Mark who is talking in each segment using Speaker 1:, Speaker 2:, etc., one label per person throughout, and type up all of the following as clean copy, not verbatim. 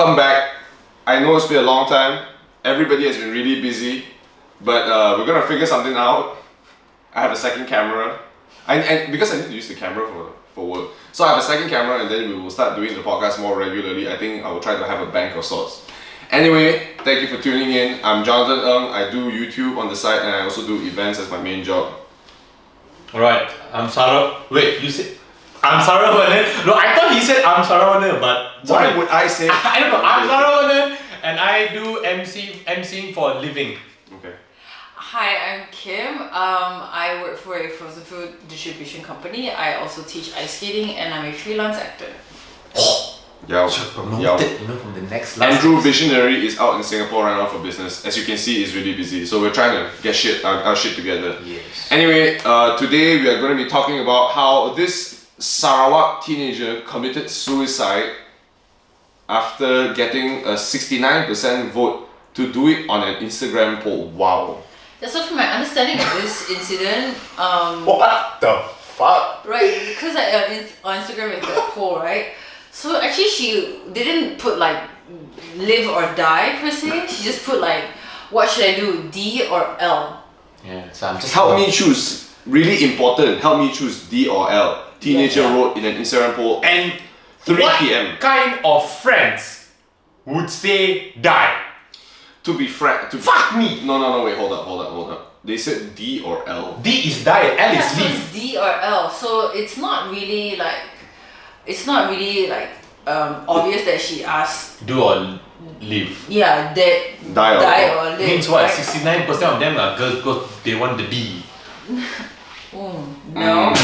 Speaker 1: Welcome back. I know it's been a long time. Everybody has been really busy, but we're gonna figure something out. I have a second camera, and because I need to use the camera for work, so I have a second camera, and then we will start doing the podcast more regularly. I think I will try to have a bank of sorts. Anyway, thank you for tuning in. I'm Jonathan Ng. I do YouTube on the side, and I also do events as my main job.
Speaker 2: Alright, I'm Sarah. Wait, you said I'm Saravanan? No, I thought he said I'm Saravanan, but
Speaker 1: Why would I say?
Speaker 2: I don't know. I'm Saravanan, and I do MCing for a living.
Speaker 1: Okay.
Speaker 3: Hi, I'm Kim. I work for a frozen food distribution company. I also teach ice skating, and I'm a freelance actor.
Speaker 1: Yeah.
Speaker 2: Promoted, from the next last
Speaker 1: Andrew Visionary is out in Singapore right now for business. As you can see, he's really busy. So we're trying to get our shit together.
Speaker 2: Yes.
Speaker 1: Anyway, today we are going to be talking about how this Sarawak teenager committed suicide after getting a 69% vote to do it on an Instagram poll. Wow.
Speaker 3: Yeah, so from my understanding of this incident,
Speaker 2: What the fuck?
Speaker 3: right, because on Instagram it's a poll, right? So actually she didn't put like live or die per se. She just put like, what should I do, D or L?
Speaker 2: Yeah, so I'm just
Speaker 1: Help me choose. Really important. Help me choose D or L. Teenager wrote in an Instagram poll
Speaker 2: And
Speaker 1: 3
Speaker 2: what
Speaker 1: p.m.
Speaker 2: kind of friends would say die?
Speaker 1: To be frank,
Speaker 2: Fuck me!
Speaker 1: No, wait, hold up. They said D or L.
Speaker 2: D is die, L
Speaker 3: Yeah,
Speaker 2: is
Speaker 3: so
Speaker 2: leave.
Speaker 3: it's D or L. So it's not really like obvious that she asked.
Speaker 2: Do or leave.
Speaker 3: Yeah, that
Speaker 1: Die or
Speaker 3: or live.
Speaker 2: Means what?
Speaker 3: right?
Speaker 2: 69% of them are girls because they want the D.
Speaker 3: No.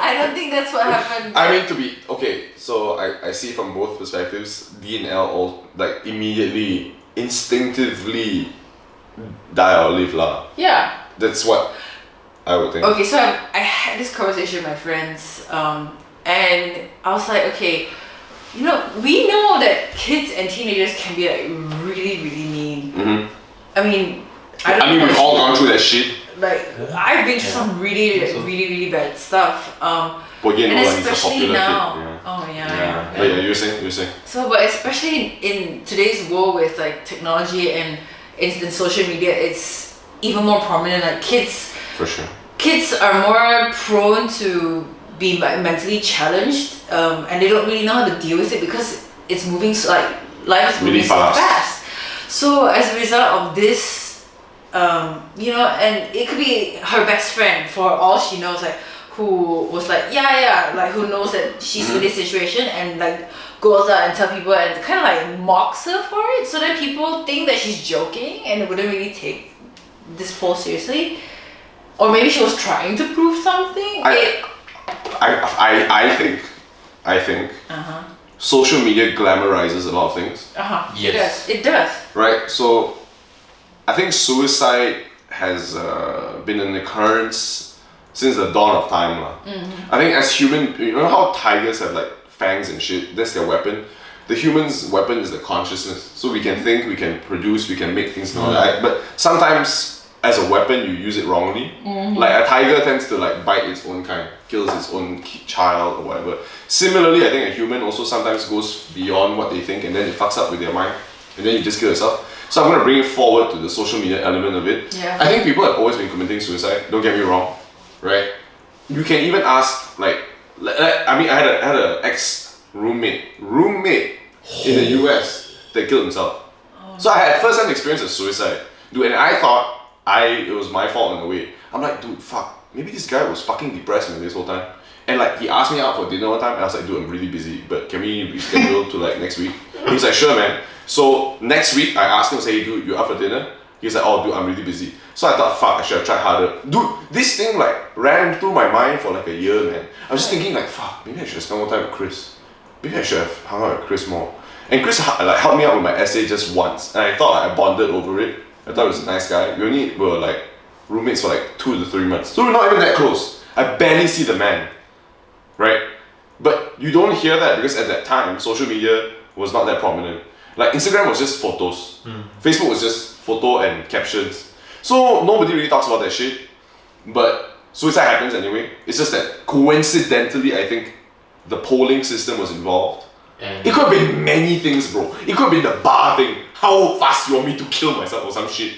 Speaker 3: I don't think that's what happened.
Speaker 1: I mean, to be okay, so I see from both perspectives. D and L all like immediately, instinctively die or live lah.
Speaker 3: Yeah.
Speaker 1: That's what I would think.
Speaker 3: Okay, so I had this conversation with my friends, and I was like, okay, we know that kids and teenagers can be like really, really mean.
Speaker 1: Mm-hmm.
Speaker 3: I mean,
Speaker 1: We've all gone through that shit.
Speaker 3: Like, I've been through some really, really bad stuff.
Speaker 1: But again,
Speaker 3: and
Speaker 1: he's a
Speaker 3: especially
Speaker 1: popular
Speaker 3: now.
Speaker 1: kid.
Speaker 3: Oh
Speaker 1: Yeah.
Speaker 3: yeah.
Speaker 1: But yeah, you're saying.
Speaker 3: So, but especially in today's world with like technology and in social media, it's even more prominent. Like kids are more prone to be mentally challenged, and they don't really know how to deal with it because it's moving life is moving
Speaker 1: Really
Speaker 3: so
Speaker 1: fast.
Speaker 3: fast. So as a result of this, and it could be her best friend for all she knows, like who was like who knows that she's in this situation and like goes out and tell people and kind of like mocks her for it, so that people think that she's joking and wouldn't really take this poll seriously, or maybe she was trying to prove something.
Speaker 1: I think social media glamorizes a lot of things.
Speaker 2: Yes.
Speaker 3: It does.
Speaker 1: Right? So I think suicide has been an occurrence since the dawn of time. I think as human, you know how tigers have like fangs and shit? That's their weapon. The human's weapon is the consciousness. So we can think, we can produce, we can make things know that. But sometimes as a weapon, you use it wrongly. Like a tiger tends to like bite its own kind, kills its own child or whatever. Similarly, I think a human also sometimes goes beyond what they think and then it fucks up with their mind. And then you just kill yourself. So I'm going to bring it forward to the social media element of it.
Speaker 3: Yeah.
Speaker 1: I think people have always been committing suicide, don't get me wrong, right? You can even ask, I had an ex-roommate in the US that killed himself. So I had first-hand experience of suicide. Dude, and I thought it was my fault in a way. I'm like, dude, fuck, maybe this guy was fucking depressed man this whole time. And like, he asked me out for dinner one time, and I was like, dude, I'm really busy, but can we reschedule to like next week? He was like, sure, man. So next week, I asked him, say, hey, dude, you up for dinner? He's like, oh, dude, I'm really busy. So I thought, fuck, I should have tried harder. Dude, this thing like ran through my mind for like a year, man. I was just thinking like, fuck, maybe I should have spent more time with Chris. Maybe I should have hung out with Chris more. And Chris like helped me out with my essay just once, and I thought I bonded over it. I thought he was a nice guy. We were like roommates for like 2 to 3 months, so we're not even that close. I barely see the man, right? But you don't hear that because at that time, social media was not that prominent. Like Instagram was just photos, Facebook was just photo and captions. So nobody really talks about that shit. But suicide happens anyway. It's just that coincidentally, I think the polling system was involved.
Speaker 2: And
Speaker 1: It could have been many things, bro. It could have been the bar thing. How fast you want me to kill myself or some shit.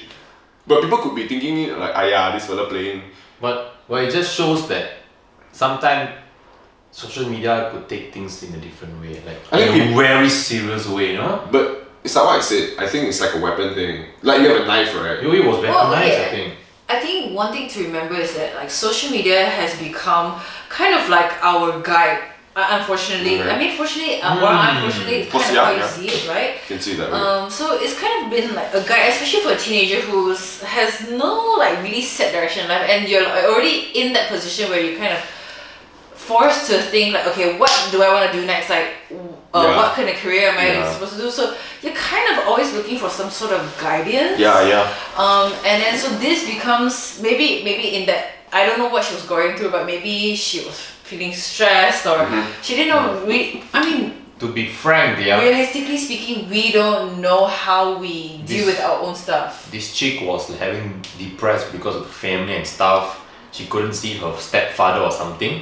Speaker 1: But people could be thinking like, ah yeah, this fella playing.
Speaker 2: but it just shows that sometimes social media could take things in a different way, like
Speaker 1: I think
Speaker 2: in a very serious way, you know?
Speaker 1: But it's like what I said. I think it's like a weapon thing. Like you have a knife, right?
Speaker 2: It was
Speaker 3: Well,
Speaker 2: weaponized,
Speaker 3: okay.
Speaker 2: I think.
Speaker 3: I think one thing to remember is that like social media has become kind of like our guide. Unfortunately,
Speaker 1: Okay.
Speaker 3: I mean, fortunately, or unfortunately, it's kind of how you see it, right?
Speaker 1: You can see that. Right?
Speaker 3: So it's kind of been like a guide, especially for a teenager who has no like really set direction in life, and you're like, already in that position where you kind of forced to think like, okay, what do I want to do next? Like,
Speaker 1: Yeah.
Speaker 3: what kind of career am I
Speaker 1: Yeah.
Speaker 3: supposed to do? So you're kind of always looking for some sort of guidance.
Speaker 1: Yeah.
Speaker 3: And then so this becomes maybe in that I don't know what she was going through, but maybe she was feeling stressed or she didn't know. I mean,
Speaker 2: To be frank, yeah,
Speaker 3: realistically speaking, we don't know how we deal with our own stuff.
Speaker 2: this chick was having depressed because of family and stuff. She couldn't see her stepfather or something.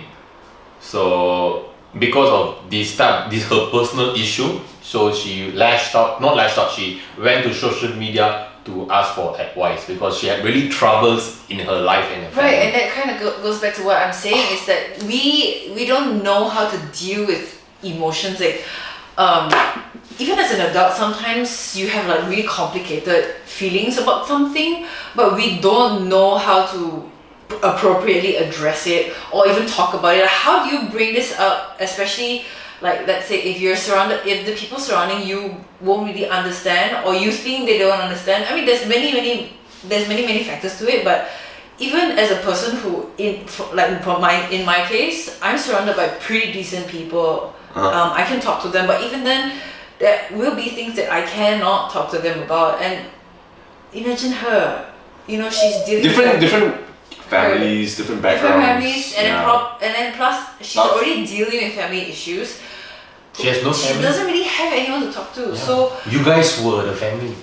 Speaker 2: So because of this her personal issue, so she she went to social media to ask for advice because she had really troubles in her life and her family.
Speaker 3: Right, and that kind of goes back to what I'm saying is that we don't know how to deal with emotions. Like, even as an adult, sometimes you have like really complicated feelings about something, but we don't know how to appropriately address it or even talk about it. How do you bring this up, especially like let's say if the people surrounding you won't really understand or you think they don't understand. I mean, there's many factors to it, but even as a person who in my case, I'm surrounded by pretty decent people. I can talk to them, but even then there will be things that I cannot talk to them about. And imagine her, she's dealing with
Speaker 1: Different families, different backgrounds.
Speaker 3: different families, and
Speaker 1: yeah.
Speaker 3: then plus she's already dealing with family issues.
Speaker 2: She has no
Speaker 3: She
Speaker 2: family.
Speaker 3: doesn't really have anyone to talk to.
Speaker 2: Yeah.
Speaker 3: So
Speaker 2: You guys were the family.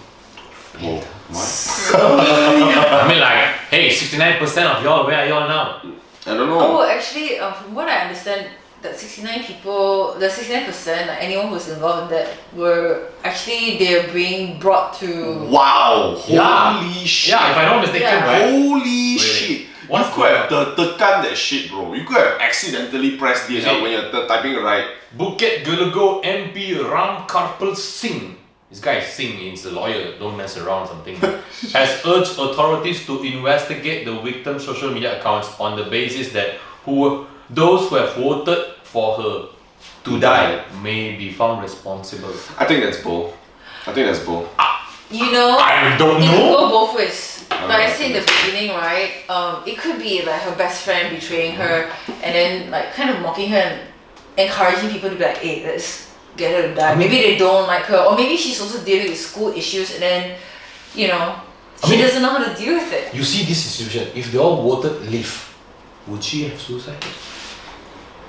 Speaker 1: Whoa, what?
Speaker 2: I mean, like, hey, 69% of y'all, where are y'all now?
Speaker 1: I don't know.
Speaker 3: oh, actually, from what I understand, that 69 people, the 69%, like anyone who's involved in that, they're being brought to.
Speaker 1: Wow!
Speaker 2: Yeah.
Speaker 1: Holy shit!
Speaker 2: Yeah, if I'm not mistaken,
Speaker 3: Yeah.
Speaker 2: right?
Speaker 1: Holy
Speaker 2: Wait.
Speaker 1: shit!
Speaker 2: What's
Speaker 1: You could have tekan that shit, bro. You could have accidentally pressed DL
Speaker 2: See?
Speaker 1: when you're typing right.
Speaker 2: Bukit Gelago MP Ram Karpal Singh, this guy is Singh, he's a lawyer, don't mess around something, has urged authorities to investigate the victim's social media accounts on the basis that those who have voted for her to die may be found responsible.
Speaker 1: I think that's bull.
Speaker 2: I
Speaker 1: don't
Speaker 3: It could
Speaker 2: know.
Speaker 3: go both ways. Like I
Speaker 1: know.
Speaker 3: said in the beginning, right? It could be like her best friend betraying her and then like kind of mocking her and encouraging people to be like, hey, let's get her to die. Maybe they don't like her, or maybe she's also dealing with school issues and then, she doesn't know how to deal with it.
Speaker 2: You see this situation, if they all voted leave, would she have suicide?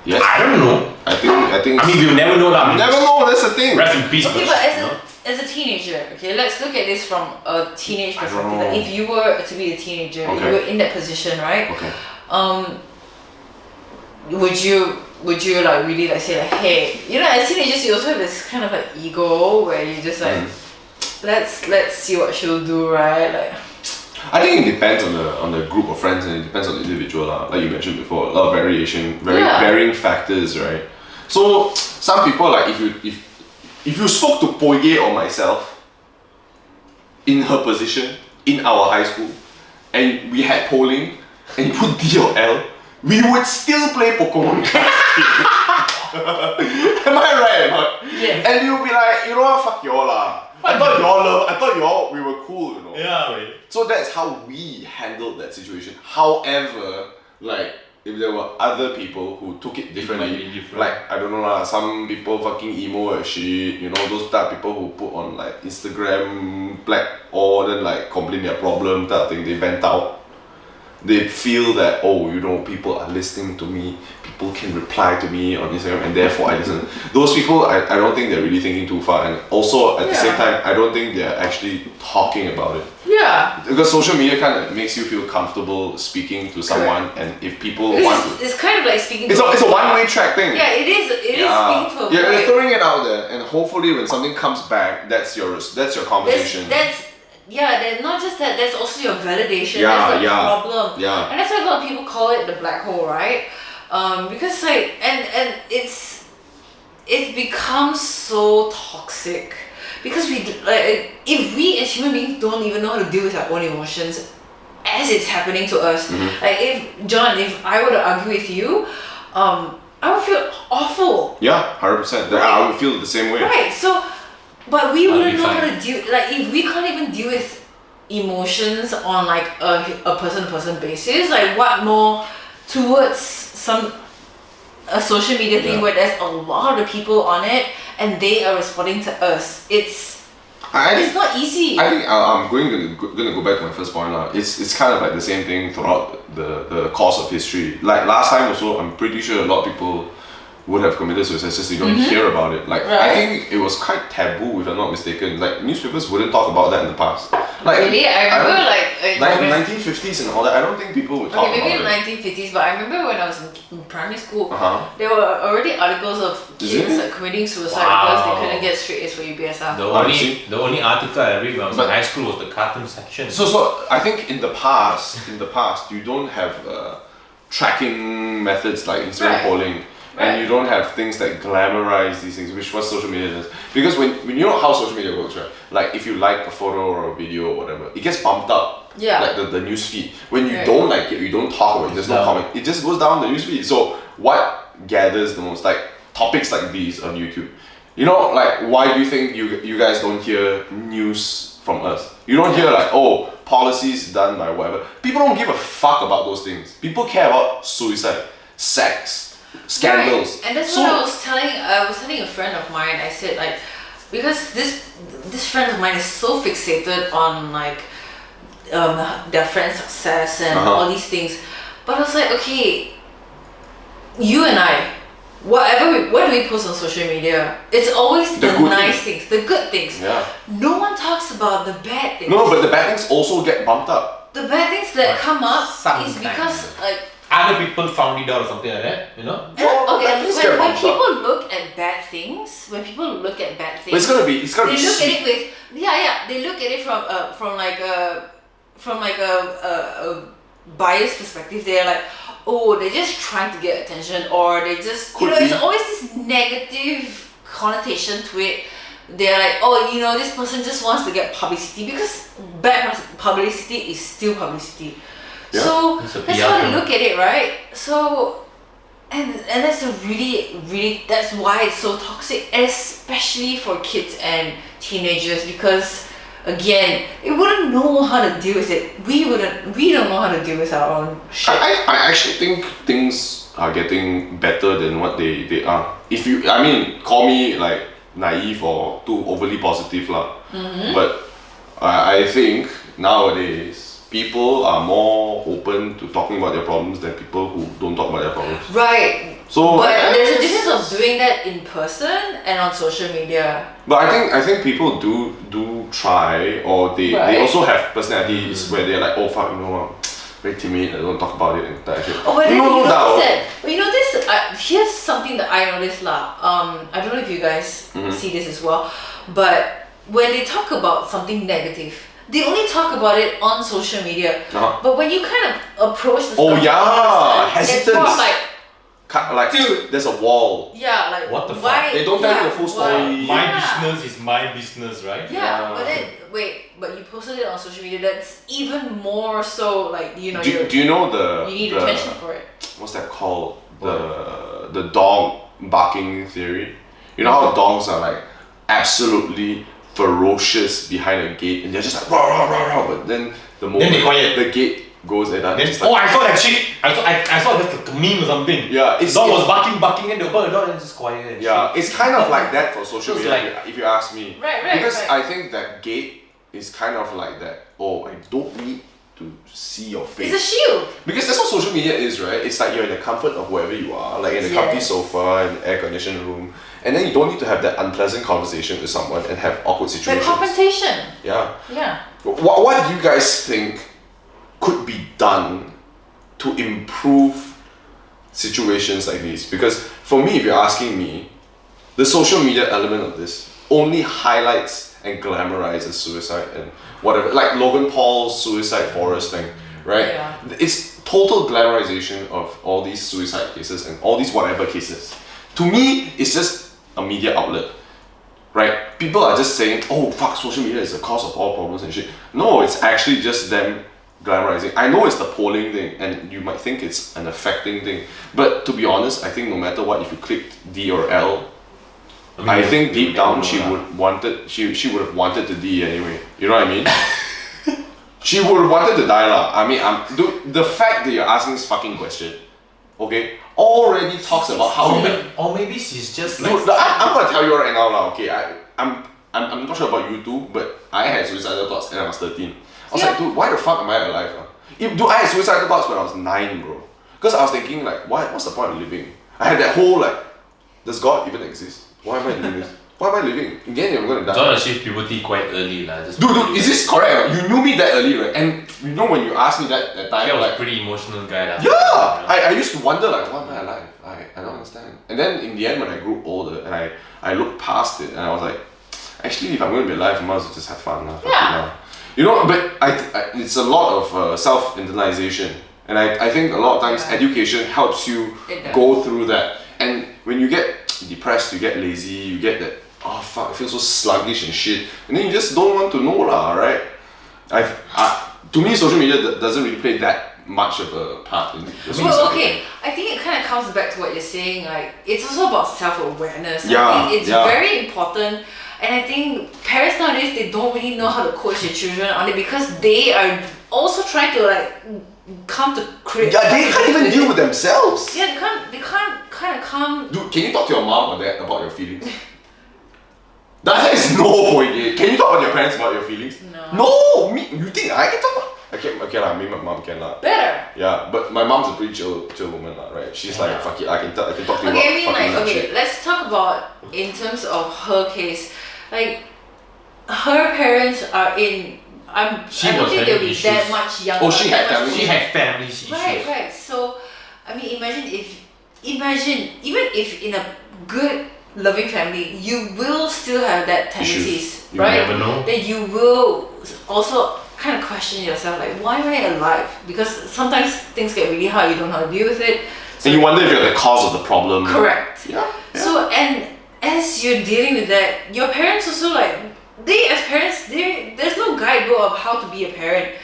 Speaker 1: Yes.
Speaker 2: I don't know.
Speaker 1: I think.
Speaker 2: I mean, we'll never know that.
Speaker 1: you never know. That's the thing.
Speaker 2: Rest in peace.
Speaker 3: Okay,
Speaker 2: but,
Speaker 3: but as a teenager, okay, let's look at this from a teenage
Speaker 1: I don't
Speaker 3: perspective.
Speaker 1: know.
Speaker 3: Like if you were to be a teenager,
Speaker 1: Okay.
Speaker 3: you were in that position, right?
Speaker 1: Okay.
Speaker 3: Would you like really like say like, hey, as teenagers you also have this kind of like ego where you just like, let's see what she'll do, right? Like,
Speaker 1: I think it depends on the group of friends and it depends on the individual lah. Like you mentioned before, a lot of variation, varying factors, right? So some people like if you spoke to Poye or myself in her position in our high school and we had polling and you put D or L, we would still play Pokemon cards. Am I right or not?
Speaker 3: Yes.
Speaker 1: And you'll be like, you know what, fuck y'all lah. I thought we were cool,
Speaker 2: yeah, wait.
Speaker 1: So that's how we handled that situation. However, like if there were other people who took it differently,
Speaker 2: might be different.
Speaker 1: like I don't know lah, some people fucking emo as shit, those type of people who put on like Instagram black or then like complain their problem type of thing, they vent out. they feel that, oh, you know, people are listening to me, people can reply to me on Instagram, and therefore I listen. Those people, I don't think they're really thinking too far, and also at the same time, I don't think they're actually talking about it.
Speaker 3: Yeah.
Speaker 1: Because social media kind of makes you feel comfortable speaking to someone, and if people want to,
Speaker 3: it's kind of like speaking.
Speaker 1: it's a one-way track thing.
Speaker 3: Yeah, it is. It is speaking to a
Speaker 1: you're
Speaker 3: void.
Speaker 1: throwing it out there, and hopefully when something comes back, that's your conversation.
Speaker 3: That's not just that. That's also your validation.
Speaker 1: Yeah,
Speaker 3: that's the problem.
Speaker 1: Yeah.
Speaker 3: And that's why a lot of people call it the black hole, right? Because like, and it becomes so toxic because we like if we as human beings don't even know how to deal with our own emotions as it's happening to us. Like if I were to argue with you, I would feel awful.
Speaker 1: Yeah, 100%. I would feel the same way.
Speaker 3: Right. So. But we wouldn't know how to deal, like if we can't even deal with emotions on like a person-to-person basis, like what more towards a social media thing where there's a lot of people on it and they are responding to us. It's not easy.
Speaker 1: I think I'm going to go back to my first point now. It's kind of like the same thing throughout the course of history. Like last time also, I'm pretty sure a lot of people would have committed suicide, just you don't hear about it. Like I think it was quite taboo, if I'm not mistaken. Like newspapers wouldn't talk about that in the past. Like
Speaker 3: really, I remember
Speaker 1: like 1950s and all that. I don't think people would talk about it.
Speaker 3: Maybe in the 1950s, but I remember when I was in primary school,
Speaker 1: Uh-huh.
Speaker 3: there were already articles of kids like, committing suicide because they couldn't get straight A's for UBSR.
Speaker 2: The only article I read when I was in high school was the cartoon section.
Speaker 1: So I think in the past, you don't have tracking methods like Instagram polling. And you don't have things that glamorize these things, which what social media does. Because when you know how social media works, right? Like if you like a photo or a video or whatever, it gets bumped up.
Speaker 3: Yeah.
Speaker 1: Like the news feed. When you don't like it, you don't talk about it, there's no comment. It just goes down the news feed. So what gathers the most? Like topics like these on YouTube. You know, like why do you think you guys don't hear news from us? You don't hear like, oh, policies done by whatever. People don't give a fuck about those things. People care about suicide, sex, scandals.
Speaker 3: Right. And that's what I was telling a friend of mine. I said like, because this friend of mine is so fixated on like their friend's success and all these things, but I was like, okay, you and I, what do we post on social media? It's always the nice things, the good things.
Speaker 1: Yeah.
Speaker 3: No one talks about the bad things.
Speaker 1: No, but the bad things also get bumped up.
Speaker 3: The bad things that come up
Speaker 2: sometimes.
Speaker 3: is because like
Speaker 2: other people found it out or something like that, you know?
Speaker 3: When people look at bad things,
Speaker 1: but it's gonna be
Speaker 3: they look at it with they look at it from a biased perspective. They're like, oh, they're just trying to get attention, or they just there's always this negative connotation to it. They're like, oh, you know, this person just wants to get publicity, because bad publicity is still publicity.
Speaker 1: Yeah.
Speaker 3: So that's how they look at it, right? So and that's a really that's why it's so toxic, especially for kids and teenagers, because again, they wouldn't know how to deal with it. We don't know how to deal with our own shit.
Speaker 1: I actually think things are getting better than what they are. If you, I mean, call me like naive or too overly positive lah. But I think nowadays people are more open to talking about their problems than people who don't talk about their problems.
Speaker 3: Right.
Speaker 1: So
Speaker 3: but there's a difference of doing that in person and on social media.
Speaker 1: But I think people do try, or they also have personalities where they're like, oh fuck, you know, very timid, I don't talk about it and that shit.
Speaker 3: Oh, but then you notice that. But you notice, here's something that I noticed lah. I don't know if you guys see this as well, but when they talk about something negative, they only talk about it on social media. But when you kind of approach the stuff,
Speaker 1: hesitance.
Speaker 3: It's more like,
Speaker 1: dude, there's a wall.
Speaker 3: Yeah, like
Speaker 2: what the
Speaker 3: why,
Speaker 2: fuck?
Speaker 1: They don't tell you the full story.
Speaker 2: My business is my business, right?
Speaker 3: Yeah, but then but you posted it on social media. That's even more so like, you know.
Speaker 1: Do you know
Speaker 3: you need attention for it.
Speaker 1: What's that called? The dog barking theory. You know how dogs are like absolutely ferocious behind a gate, and they're just like rah rah rah rah. But then the moment the gate goes at that,
Speaker 2: I saw that shit. I saw that a meme or something.
Speaker 1: Yeah,
Speaker 2: the dog was barking, and they open the door and it's just quiet. And
Speaker 1: yeah,
Speaker 2: shit.
Speaker 1: it's kind of like that for social media,
Speaker 2: like,
Speaker 1: if you ask me.
Speaker 3: Right.
Speaker 1: Because I think that gate is kind of like that. Oh, I don't need to see your face.
Speaker 3: It's a shield.
Speaker 1: Because that's what social media is, right? It's like you're in the comfort of wherever you are, like in a comfy sofa, in an air-conditioned room, and then you don't need to have that unpleasant conversation with someone and have awkward situations.
Speaker 3: Like confrontation.
Speaker 1: Yeah.
Speaker 3: Yeah.
Speaker 1: What do you guys think could be done to improve situations like these? Because for me, if you're asking me, the social media element of this only highlights and glamorizes suicide and whatever, like Logan Paul's suicide forest thing, right?
Speaker 3: Yeah.
Speaker 1: It's total glamorization of all these suicide cases and all these whatever cases. To me, it's just a media outlet, right? People are just saying, oh fuck, social media is the cause of all problems and shit. No, it's actually just them glamorizing. I know it's the polling thing and you might think it's an affecting thing, but to be honest, I think no matter what, if you clicked D or L, I think deep down she would have wanted to D anyway. You know what I mean? She would have wanted to die lah. I mean, dude, the fact that you're asking this fucking question, okay, already talks about how you.
Speaker 2: Or maybe she's just like.
Speaker 1: Dude, I'm gonna tell you right now lah. Okay, I'm not sure about you two, but I had suicidal thoughts and I was 13. I was like, dude, why the fuck am I alive? Dude, I had suicidal thoughts when I was 9, bro. Because I was thinking like, what's the point of living? I had that whole like, does God even exist? Why am I doing this? Why am I living? In the end, I'm gonna die.
Speaker 2: John achieved puberty quite early lah.
Speaker 1: Dude, is this correct? You knew me that early, right? And you know when you asked me that time,
Speaker 2: I was
Speaker 1: like,
Speaker 2: a pretty emotional guy lah.
Speaker 1: yeah, I used to wonder like, why am I alive? I don't understand. And then in the end, when I grew older and I looked past it and I was like, actually, if I'm gonna be alive, I might as well just have fun lah.
Speaker 3: Yeah.
Speaker 1: You know, but it's a lot of self-internalization, and I think a lot of times education helps you go through that. And when you get depressed, you get lazy, you get that, oh fuck, I feel so sluggish and shit, and then you just don't want to know lah, right? To me, social media doesn't really play that much of a part in this.
Speaker 3: Well, okay, I think it kind of comes back to what you're saying, like, it's also about self-awareness.
Speaker 1: Yeah,
Speaker 3: I think it's
Speaker 1: yeah.
Speaker 3: very important, and I think parents nowadays, they don't really know how to coach their children on it because they are also trying to like come to create.
Speaker 1: Yeah, they can't even deal with themselves.
Speaker 3: Yeah, they can't kind of come.
Speaker 1: Dude, can you talk to your mom or dad about your feelings? That is no point. Can you talk to your parents about your feelings?
Speaker 3: No.
Speaker 1: No, you think I can talk about? Okay lah, maybe my mom can lah.
Speaker 3: Better.
Speaker 1: Yeah, but my mom's a pretty chill woman lah, right? She's like, fuck it, I can talk to you about
Speaker 3: Okay, I mean,
Speaker 1: fucking
Speaker 3: like, okay,
Speaker 1: shit.
Speaker 3: let's talk about in terms of her case, like, her parents are in. I don't think they'll be that much younger.
Speaker 1: Oh, she had family.
Speaker 2: She had family issues.
Speaker 3: Right. So, I mean, imagine even if in a good, loving family, you will still have that tendencies,
Speaker 1: You
Speaker 3: right?
Speaker 2: never know.
Speaker 3: That you will also kind of question yourself, like, why am I alive? Because sometimes things get really hard, you don't know how to deal with it. So
Speaker 1: And you wonder if you're the cause of the problem.
Speaker 3: correct.
Speaker 1: Yeah.
Speaker 3: So, and as you're dealing with that, your parents also like, they as parents, there's no guidebook of how to be a parent.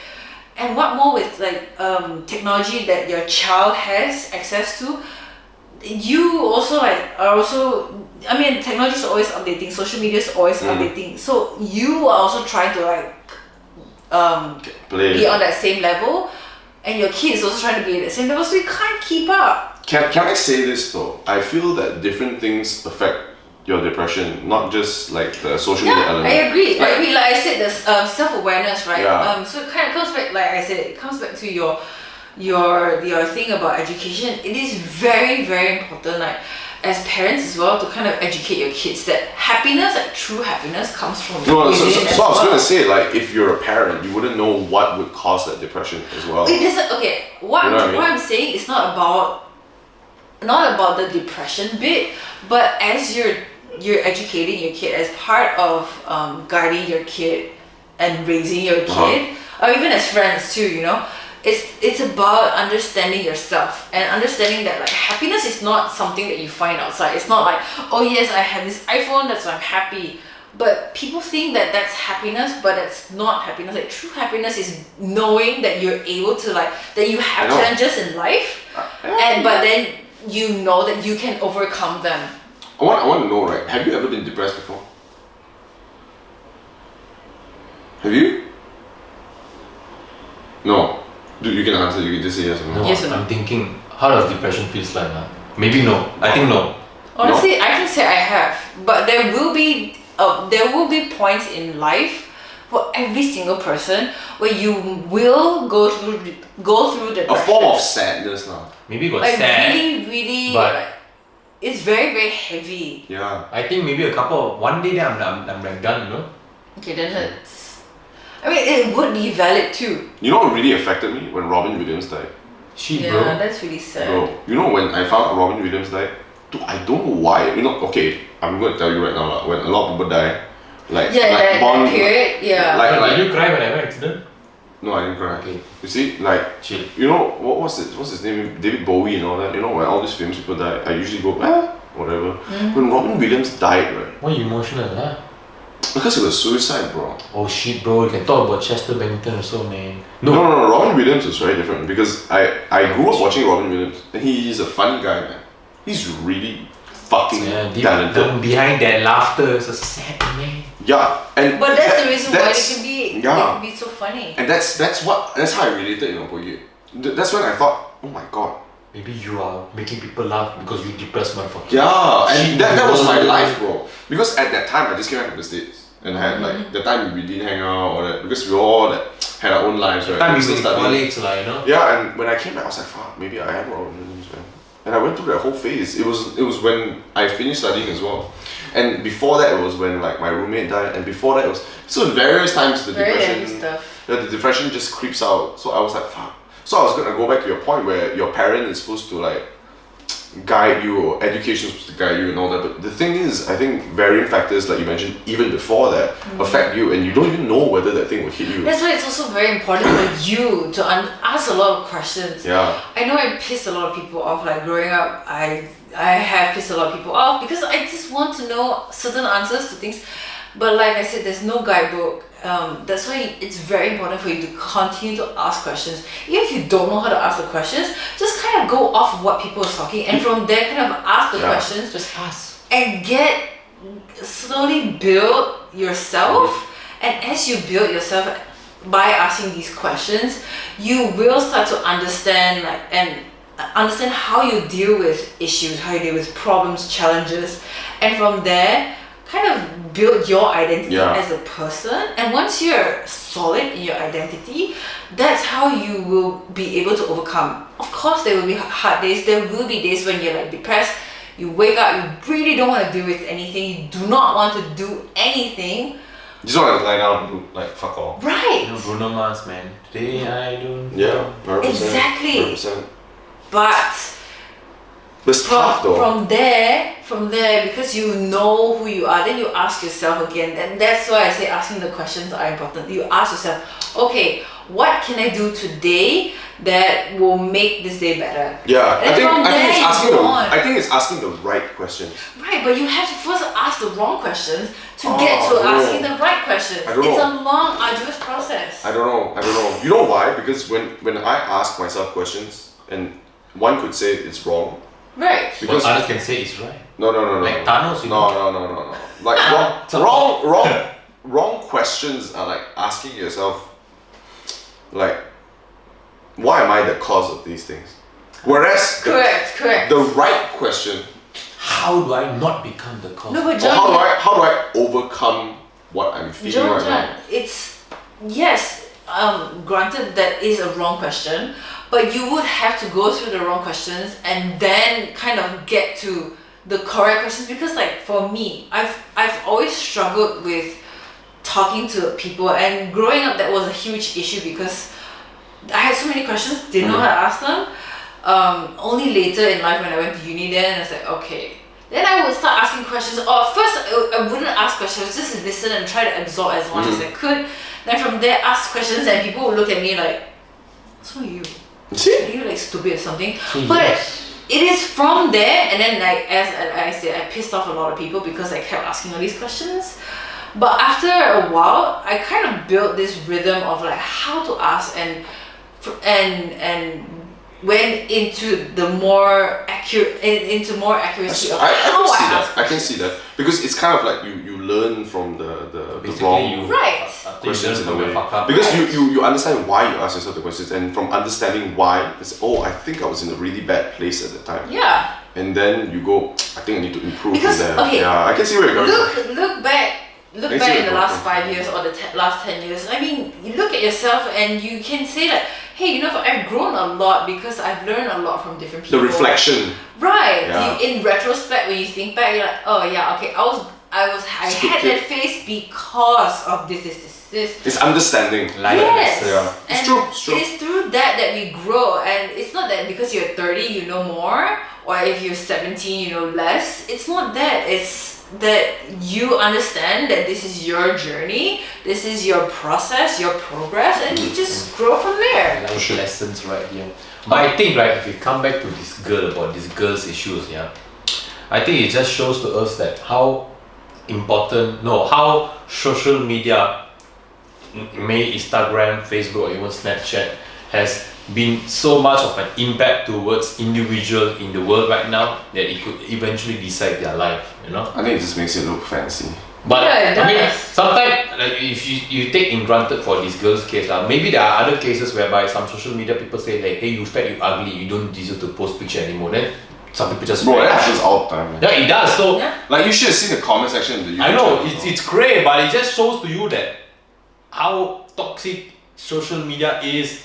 Speaker 3: And what more with like technology that your child has access to, you also like are also, I mean, technology is always updating, social media is always updating. So you are also trying to like be on that same level, and your kid is also trying to be at the same level, so you can't keep up.
Speaker 1: Can I say this though? I feel that different things affect your depression, not just like the social media element.
Speaker 3: I agree. Like I said, there's self-awareness, right?
Speaker 1: Yeah.
Speaker 3: So it kind of comes back, like I said, it comes back to your thing about education. It is very, very important, like as parents as well, to kind of educate your kids that happiness, like true happiness, comes from
Speaker 1: No, so
Speaker 3: within as
Speaker 1: I was
Speaker 3: well.
Speaker 1: gonna say, like, if you're a parent, you wouldn't know what would cause that depression as well.
Speaker 3: It doesn't. Okay, what
Speaker 1: You know what I mean?
Speaker 3: I'm saying is not about the depression bit, but as you're educating your kid as part of guiding your kid and raising your kid, or even as friends too, you know, it's about understanding yourself and understanding that like happiness is not something that you find outside. It's not like, oh yes, I have this iPhone, that's why I'm happy. But people think that that's happiness, but it's not happiness. Like true happiness is knowing that you're able to like, that you have challenges in life, but then you know that you can overcome them.
Speaker 1: I want to know, right? Have you ever been depressed before? Have you? No. Dude, you can answer. You can just say yes or no.
Speaker 3: Yes or no?
Speaker 2: I'm thinking, how does depression feels like? Maybe no. I think no.
Speaker 3: Honestly, I can say I have, but there will be points in life for every single person where you will go through the
Speaker 1: A form of sadness now.
Speaker 2: Maybe got
Speaker 3: like
Speaker 2: sad.
Speaker 3: really
Speaker 2: but-
Speaker 3: like, it's very very heavy.
Speaker 1: Yeah.
Speaker 2: I think maybe one day then I'm like done, you know.
Speaker 3: Okay, then it's. I mean, it would be valid too.
Speaker 1: You know what really affected me when Robin Williams died?
Speaker 2: Shit,
Speaker 3: Yeah,
Speaker 2: bro.
Speaker 3: that's really sad.
Speaker 1: Bro, you know when I found out Robin Williams died? Dude, I don't know why. You know, okay, I'm going to tell you right now, when a lot of people die, like
Speaker 3: Yeah,
Speaker 1: like
Speaker 3: that
Speaker 1: Bond,
Speaker 3: period. Yeah.
Speaker 1: like
Speaker 2: Did you cry when I had an accident?
Speaker 1: no, I didn't cry.
Speaker 2: Okay.
Speaker 1: You see, like
Speaker 2: Chill.
Speaker 1: you know what's his name? David Bowie and all that. You know when all these famous people die, I usually go whatever. When Robin Williams died, right?
Speaker 2: Why you emotional, huh?
Speaker 1: Because it was suicide, bro.
Speaker 2: Oh shit, bro. You can talk about Chester Bennington also, man.
Speaker 1: No, Robin Williams was very different because I grew up watching Robin Williams and he's a funny guy, man. He's really fucking talented.
Speaker 2: Behind that laughter is a sad man.
Speaker 1: Yeah, and
Speaker 3: But that's the reason why
Speaker 1: that's-
Speaker 3: it can be so funny.
Speaker 1: And that's how I related, you know, Boyi. That's when I thought, oh my god.
Speaker 2: Maybe you are making people laugh because you depressed motherfucker.
Speaker 1: Yeah, and
Speaker 2: Shit,
Speaker 1: that was my
Speaker 2: bro.
Speaker 1: life, bro. Because at that time I just came back from the States. And I had like the time we didn't hang out or that because we all had our own lives, right?
Speaker 2: Time
Speaker 1: We
Speaker 2: you
Speaker 1: still
Speaker 2: were in
Speaker 1: studying.
Speaker 2: college, like, you know.
Speaker 1: Yeah, and when I came back I was like, fuck, maybe I am Robin Williams, man. And I went through that whole phase. It was when I finished studying as well. And before that it was when like my roommate died, and before that it was various times the
Speaker 3: Very
Speaker 1: depression
Speaker 3: heavy stuff.
Speaker 1: the depression just creeps out. So I was like, fuck. So I was gonna go back to your point where your parent is supposed to like guide you, or education is supposed to guide you and all that. But the thing is, I think varying factors, like you mentioned, even before that, affect you, and you don't even know whether that thing will hit you.
Speaker 3: That's why it's also very important for you to ask a lot of questions.
Speaker 1: Yeah.
Speaker 3: I know I pissed a lot of people off. Like growing up, I have pissed a lot of people off because I just want to know certain answers to things. But like I said, there's no guidebook. That's why it's very important for you to continue to ask questions. Even if you don't know how to ask the questions, just kind of go off of what people are talking, and from there kind of ask the questions.
Speaker 2: Just ask.
Speaker 3: And slowly build yourself. And as you build yourself by asking these questions, you will start to understand understand how you deal with issues, how you deal with problems, challenges, and from there kind of build your identity as a person. And once you're solid in your identity, that's how you will be able to overcome. Of course there will be hard days, there will be days when you're like depressed, you wake up, you really don't want to deal with anything, you do not want to do anything.
Speaker 1: You just want to lie down and do like fuck all.
Speaker 3: Right.
Speaker 2: You know, Bruno Mars, man. Today I don't.
Speaker 1: Yeah, 100%.
Speaker 3: Exactly.
Speaker 1: 100%.
Speaker 3: But
Speaker 1: It's tough though.
Speaker 3: from there, because you know who you are, then you ask yourself again, and that's why I say asking the questions are important. You ask yourself, okay, what can I do today that will make this day better?
Speaker 1: Yeah,
Speaker 3: And from there you go on.
Speaker 1: I think it's asking the right questions.
Speaker 3: Right, but you have to first ask the wrong questions to get to
Speaker 1: no.
Speaker 3: asking the right questions.
Speaker 1: I don't
Speaker 3: It's
Speaker 1: know.
Speaker 3: a long, arduous process.
Speaker 1: I don't know. You know why? Because when I ask myself questions, and one could say it's wrong.
Speaker 3: Right.
Speaker 1: Because
Speaker 2: But others can say it's right.
Speaker 1: no.
Speaker 2: Like Thanos, you
Speaker 1: No.
Speaker 2: know.
Speaker 1: Like wrong questions are like asking yourself, like, why am I the cause of these things? Whereas
Speaker 3: Correct.
Speaker 1: the right question,
Speaker 2: How do I not become the cause?
Speaker 3: No, but
Speaker 1: or
Speaker 3: John,
Speaker 1: how do I overcome what I'm feeling right now?
Speaker 3: it's yes, granted that is a wrong question, but you would have to go through the wrong questions and then kind of get to the correct questions, because like for me, I've always struggled with talking to people, and growing up that was a huge issue because I had so many questions, didn't know how to ask them. Only later in life when I went to uni, then I was like, okay. Then I would start asking questions. Or first I wouldn't ask questions, just listen and try to absorb as much as I could. Then from there ask questions, and people would look at me like, so you? Are you like stupid or something? But it is from there, and then like as I said, I pissed off a lot of people because I kept asking all these questions. But after a while, I kind of built this rhythm of like how to ask, and went into the more accuracy of how I ask.
Speaker 1: I can see that because it's kind of like you learn from the
Speaker 2: Basically,
Speaker 1: wrong
Speaker 3: Right.
Speaker 2: After you
Speaker 1: questions
Speaker 2: learn
Speaker 1: in a
Speaker 2: from your
Speaker 1: way.
Speaker 2: fuck up.
Speaker 1: Because
Speaker 3: Right.
Speaker 1: you understand why you ask yourself the questions, and from understanding why, it's I think I was in a really bad place at the time.
Speaker 3: Yeah.
Speaker 1: And then you go, I think I need to improve
Speaker 3: Because,
Speaker 1: from there.
Speaker 3: okay,
Speaker 1: Yeah, I can see where you're going from.
Speaker 3: Look back look
Speaker 1: Makes
Speaker 3: back
Speaker 1: you
Speaker 3: in the last
Speaker 1: broken.
Speaker 3: 5 years or the last 10 years, I mean, you look at yourself and you can say like, hey, you know, I've grown a lot because I've learned a lot from different people.
Speaker 1: The reflection.
Speaker 3: Right.
Speaker 1: Yeah.
Speaker 3: In retrospect, when you think back, you're like, oh yeah, okay, I had that phase because of this.
Speaker 1: It's understanding.
Speaker 3: Yes.
Speaker 1: Yeah. It's
Speaker 3: And
Speaker 1: true, it's true.
Speaker 3: It is through that we grow, and it's not that because you're 30 you know more, or if you're 17 you know less. It's not that. It's that you understand that this is your journey, this is your process, your progress, and you just grow from there.
Speaker 2: Life lessons, right? Yeah. But I think, right, if we come back to this girl about this girl's issues, yeah, I think it just shows to us that how social media, may Instagram, Facebook, or even Snapchat, has been so much of an impact towards individual in the world right now that it could eventually decide their life, you know.
Speaker 1: I think it just makes it look fancy.
Speaker 2: But
Speaker 3: Yeah, it
Speaker 2: I mean,
Speaker 3: does.
Speaker 2: sometimes like if you take in granted for this girl's case, maybe there are other cases whereby some social media people say like, hey, you fat, you ugly, you don't deserve to post picture anymore. Then some people just
Speaker 1: Bro, it
Speaker 2: react.
Speaker 1: happens all the time, man.
Speaker 2: Yeah, it does. So
Speaker 3: Yeah.
Speaker 1: Like, you should have seen the comment section of the YouTube
Speaker 2: I know
Speaker 1: channel.
Speaker 2: it's great, but it just shows to you that how toxic social media is.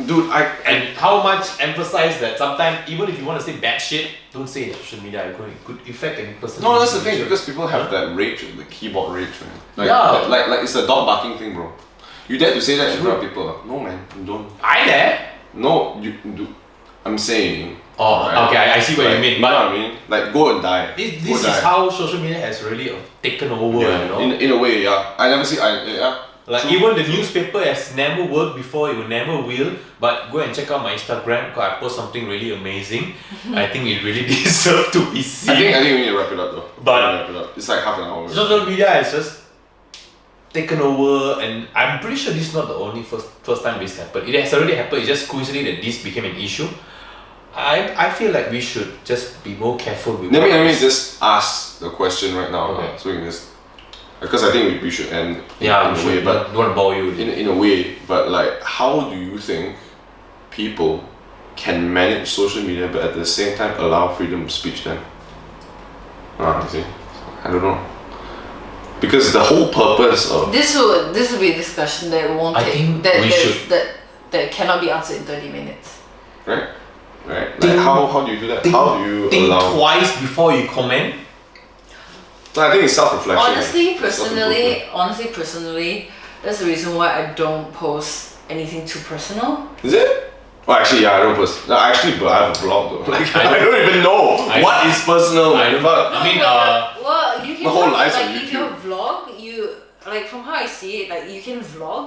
Speaker 1: Dude,
Speaker 2: And how much emphasize that sometimes even if you want to say bad shit, don't say it on social media. It could affect any person.
Speaker 1: no, that's the thing, because people have that rage, the keyboard rage, man. Like,
Speaker 2: Yeah.
Speaker 1: like it's a dog barking thing, bro. You dare to say that in front of people? No, man, you don't.
Speaker 2: I there.
Speaker 1: No, you do. I'm saying.
Speaker 2: Oh,
Speaker 1: right?
Speaker 2: okay. I see what you
Speaker 1: Like,
Speaker 2: mean.
Speaker 1: You know
Speaker 2: But
Speaker 1: what I mean? Like, go and die.
Speaker 2: this
Speaker 1: Go
Speaker 2: is
Speaker 1: die.
Speaker 2: how social media has really taken over. You know.
Speaker 1: In a way, yeah. I never see. Yeah.
Speaker 2: Like
Speaker 1: True.
Speaker 2: even the newspaper has never worked before, it will never will. But go and check out my Instagram because I post something really amazing. I think it really deserves to be seen.
Speaker 1: I think we need to wrap it up though.
Speaker 2: But-
Speaker 1: We need to wrap it up. It's like half an hour.
Speaker 2: Social media has just taken over, and I'm pretty sure this is not the only first time this happened. It has already happened. It's just coincidentally that this became an issue. I feel like we should just be more careful with.
Speaker 1: Let
Speaker 2: what
Speaker 1: me
Speaker 2: we
Speaker 1: just ask the question right now.
Speaker 2: Okay.
Speaker 1: So we can just, because I think we should end.
Speaker 2: Yeah,
Speaker 1: in
Speaker 2: we
Speaker 1: a way,
Speaker 2: should.
Speaker 1: but
Speaker 2: Don't want to bore you.
Speaker 1: in a way, but like, how do you think people can manage social media but at the same time allow freedom of speech then? You see, I don't know. Because the whole purpose of
Speaker 3: This will be a discussion that won't
Speaker 2: I
Speaker 3: take
Speaker 2: think
Speaker 3: that
Speaker 2: we
Speaker 3: that-
Speaker 2: should-
Speaker 3: that cannot be answered in 30 minutes.
Speaker 1: right, like
Speaker 2: Think-
Speaker 1: how do you do that? How do you
Speaker 2: think
Speaker 1: allow?
Speaker 2: twice before you comment.
Speaker 1: So I think it's self-reflection.
Speaker 3: Honestly,
Speaker 1: Self-improvement.
Speaker 3: personally, that's the reason why I don't post anything too personal.
Speaker 1: Is it? Oh, actually, yeah, I don't post. No, actually, but I have a blog though. Like,
Speaker 2: I
Speaker 1: I don't even know
Speaker 2: I-
Speaker 1: what is personal.
Speaker 2: I don't-
Speaker 1: But
Speaker 2: I mean,
Speaker 3: well, you can
Speaker 1: the whole
Speaker 3: talk,
Speaker 1: life's on
Speaker 3: like if you
Speaker 1: YouTube.
Speaker 3: vlog, you like from how I see it, like you can vlog,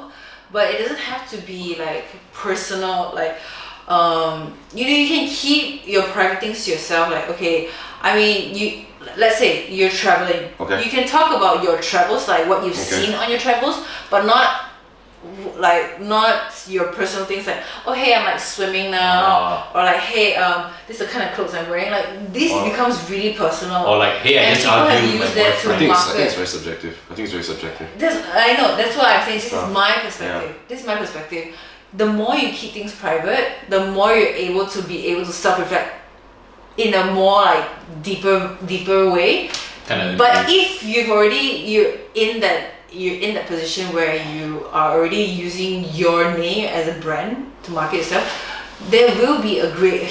Speaker 3: but it doesn't have to be like personal. Like, you can keep your private things to yourself. Like, okay, I mean, let's say you're traveling.
Speaker 1: Okay.
Speaker 3: You can talk about your travels, like what you've
Speaker 1: Okay.
Speaker 3: seen on your travels, but not your personal things like, oh hey, I'm like swimming now, or like, hey, this is the kind of clothes I'm wearing. Like this
Speaker 2: Or-
Speaker 3: becomes really personal.
Speaker 2: Or like, hey, I
Speaker 3: And
Speaker 2: just
Speaker 3: people have
Speaker 2: argued with my
Speaker 3: used that to
Speaker 2: boyfriend.
Speaker 1: I think
Speaker 3: market.
Speaker 1: it's very subjective. I think it's very subjective.
Speaker 3: I know, that's what I'm saying. This
Speaker 1: Stuff.
Speaker 3: is my perspective. This is my perspective. The more you keep things private, the more you're able to self-reflect in a more like deeper way.
Speaker 2: Kinda
Speaker 3: But
Speaker 2: agree.
Speaker 3: if you're in that position where you are already using your name as a brand to market yourself, there will be a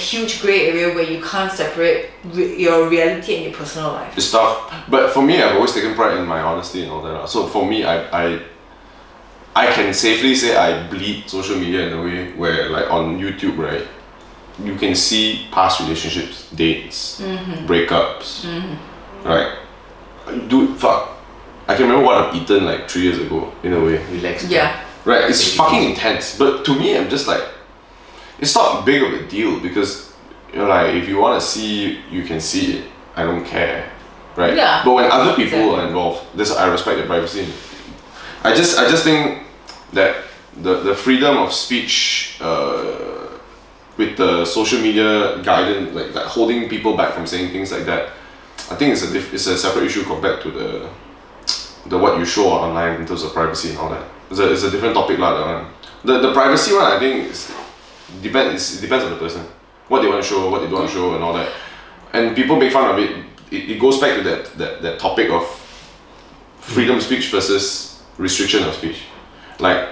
Speaker 3: huge gray area where you can't separate your reality and your personal life.
Speaker 1: It's tough. But for me, I've always taken pride in my honesty and all that. So for me, I can safely say I bleed social media in a way where, like on YouTube, right, you can see past relationships, dates, breakups, right? Dude, fuck. I can remember what I've eaten like 3 years ago, in a way.
Speaker 2: Relax.
Speaker 3: Yeah.
Speaker 1: Right, it's
Speaker 2: Maybe.
Speaker 1: fucking intense. But to me, I'm just like, it's not big of a deal because, like, if you want to see, you can see it. I don't care, right?
Speaker 3: Yeah,
Speaker 1: But when other people
Speaker 3: exactly.
Speaker 1: are involved, I respect their privacy. I just think that the freedom of speech, with the social media guidance, like holding people back from saying things like that, I think it's a separate issue compared to the what you show online in terms of privacy and all that. It's a different topic lah, that one. The privacy one, I think it depends on the person. What they want to show, what they don't want to show and all that. And people make fun of it. It goes back to that topic of freedom of speech versus restriction of speech. Like,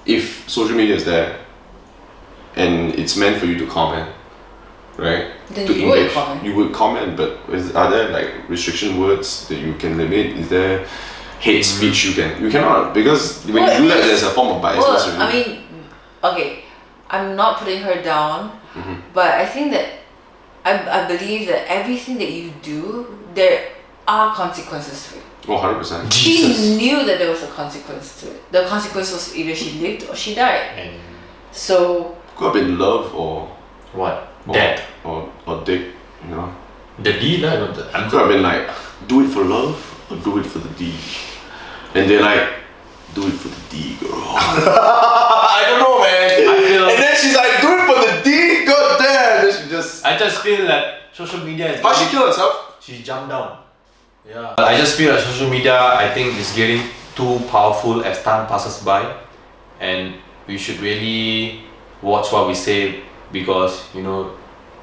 Speaker 1: if social media is there and it's meant for you to comment, right?
Speaker 3: Then
Speaker 1: to
Speaker 3: you would comment.
Speaker 1: You would comment, but are there like restriction words that you can limit? Is there hate speech you cannot, because when you do that, there's a form of biasness.
Speaker 3: Well, I mean, okay, I'm not putting her down, but I think that I believe that everything that you do, there are consequences to it.
Speaker 1: Oh, 100%.
Speaker 3: She knew that there was a consequence to it. The consequence was either she lived or she died.
Speaker 2: And
Speaker 3: So
Speaker 1: Could have been love or
Speaker 2: what? Death.
Speaker 1: or dick, you know.
Speaker 2: The D lah.
Speaker 1: It could have been like, do it for love or do it for the D. And they're like, do it for the D, girl. I don't know, man. And then she's like, do it for the D, god damn. Then she just.
Speaker 2: I just feel that social media is.
Speaker 1: How she kill herself?
Speaker 2: She jumped down. Yeah. I just feel that social media, I think, is getting too powerful as time passes by, and we should really watch what we say, because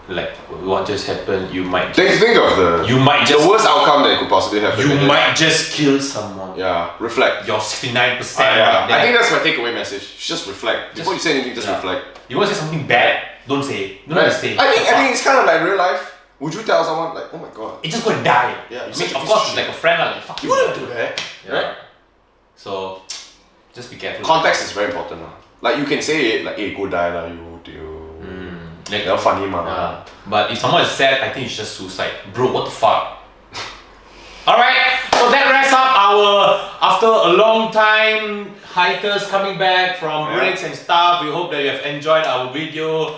Speaker 2: like what just happened, you might.
Speaker 1: Think of the worst outcome that could possibly happen.
Speaker 2: You might just kill someone.
Speaker 1: Yeah, reflect.
Speaker 2: You're 69%.
Speaker 1: Yeah. I think that's my takeaway message. Just reflect. Before you say anything, just reflect.
Speaker 2: You want to say something bad? Don't say. Don't
Speaker 1: Right.
Speaker 2: say.
Speaker 1: I think it's kind of like real life. Would you tell someone like, oh my god?
Speaker 2: It's just gonna die.
Speaker 1: Yeah,
Speaker 2: I
Speaker 1: you're
Speaker 2: mean,
Speaker 1: such a
Speaker 2: of
Speaker 1: piece
Speaker 2: course,
Speaker 1: of
Speaker 2: it's
Speaker 1: shit.
Speaker 2: like a friend, like fuck
Speaker 1: You
Speaker 2: you.
Speaker 1: wouldn't do that,
Speaker 2: Yeah.
Speaker 1: right?
Speaker 2: So, just be careful.
Speaker 1: Context is very important. Like you can say it like, hey, go die lah, you.
Speaker 2: Like,
Speaker 1: They're funny, man.
Speaker 2: but if someone is sad, I think it's just suicide. Bro, what the fuck? Alright, so that wraps up our, after a long time, hikers coming back from breaks and stuff. We hope that you have enjoyed our video.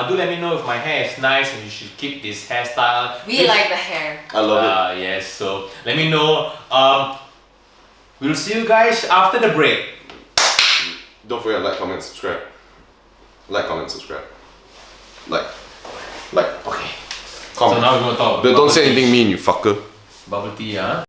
Speaker 2: Do let me know if my hair is nice and you should keep this hairstyle.
Speaker 3: we like the hair.
Speaker 1: I love it.
Speaker 2: Yes, so let me know. We'll see you guys after the break.
Speaker 1: Don't forget, like, comment, subscribe. Like, comment, subscribe. Like.
Speaker 2: Okay.
Speaker 1: Comment.
Speaker 2: So now we're gonna talk
Speaker 1: But don't
Speaker 2: bubble
Speaker 1: say
Speaker 2: tea.
Speaker 1: anything mean, you fucker.
Speaker 2: Bubble tea, huh?